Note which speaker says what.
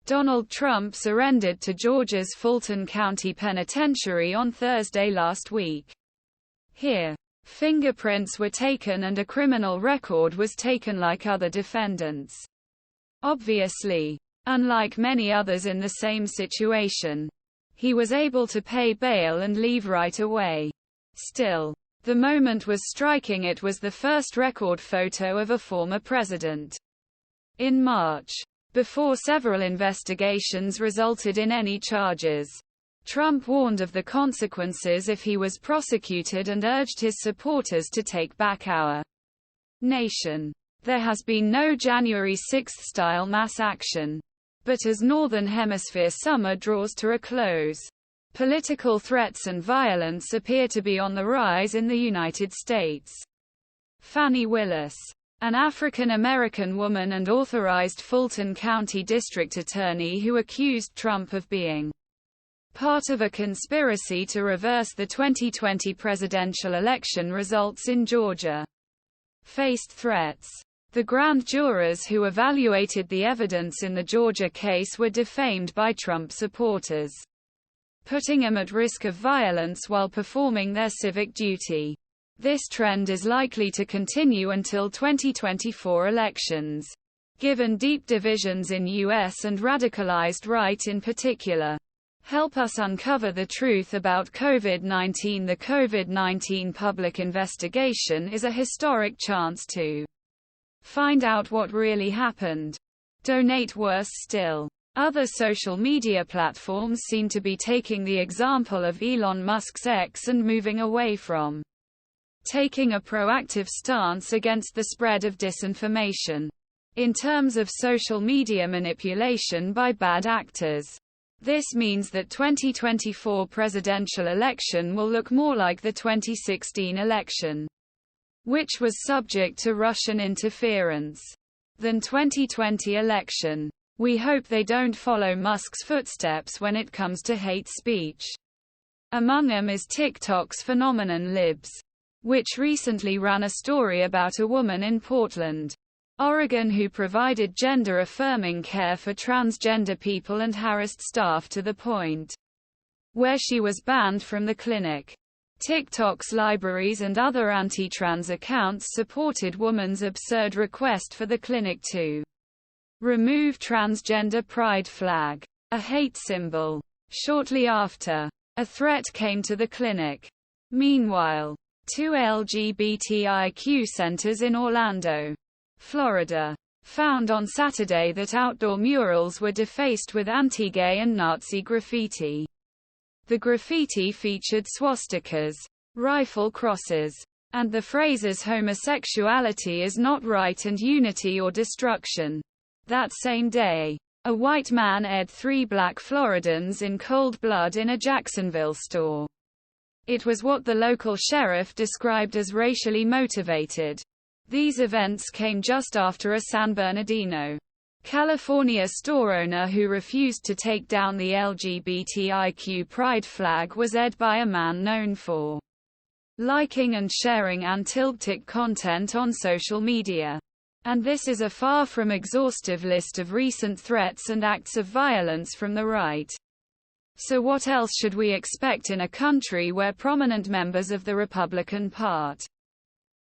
Speaker 1: Donald Trump surrendered to Georgia's Fulton County Penitentiary on Thursday last week. Here, fingerprints were taken and a criminal record was taken like other defendants. Obviously, unlike many others in the same situation, he was able to pay bail and leave right away. Still, the moment was striking. It was the first record photo of a former president. In March, before several investigations resulted in any charges, Trump warned of the consequences if he was prosecuted and urged his supporters to take back our nation. There has been no January 6th-style mass action. But as Northern Hemisphere summer draws to a close, political threats and violence appear to be on the rise in the United States. Fani Willis, an African-American woman and authorized Fulton County District Attorney who accused Trump of being part of a conspiracy to reverse the 2020 presidential election results in Georgia, faced threats. The grand jurors who evaluated the evidence in the Georgia case were defamed by Trump supporters, putting them at risk of violence while performing their civic duty. This trend is likely to continue until 2024 elections, given deep divisions in U.S. and radicalized right in particular. Help us uncover the truth about COVID-19. The COVID-19 public investigation is a historic chance to find out what really happened. Donate. Worse still, other social media platforms seem to be taking the example of Elon Musk's X and moving away from taking a proactive stance against the spread of disinformation in terms of social media manipulation by bad actors. This means that 2024 presidential election will look more like the 2016 election, which was subject to Russian interference, than 2020 election. We hope they don't follow Musk's footsteps when it comes to hate speech. Among them is TikTok's phenomenon Libs, which recently ran a story about a woman in Portland, Oregon who provided gender-affirming care for transgender people and harassed staff to the point where she was banned from the clinic. TikTok's libraries and other anti-trans accounts supported woman's absurd request for the clinic to remove transgender pride flag, a hate symbol. Shortly after, a threat came to the clinic. Meanwhile, two LGBTIQ centers in Orlando, Florida, found on Saturday that outdoor murals were defaced with anti-gay and Nazi graffiti. The graffiti featured swastikas, rifle crosses, and the phrases "homosexuality is not right" and "unity or destruction." That same day, a white man aired 3 black Floridans in cold blood in a Jacksonville store. It was what the local sheriff described as racially motivated. These events came just after a San Bernardino, California store owner who refused to take down the LGBTIQ pride flag was aired by a man known for liking and sharing anti-LGBTQ content on social media. And this is a far from exhaustive list of recent threats and acts of violence from the right. So what else should we expect in a country where prominent members of the Republican Party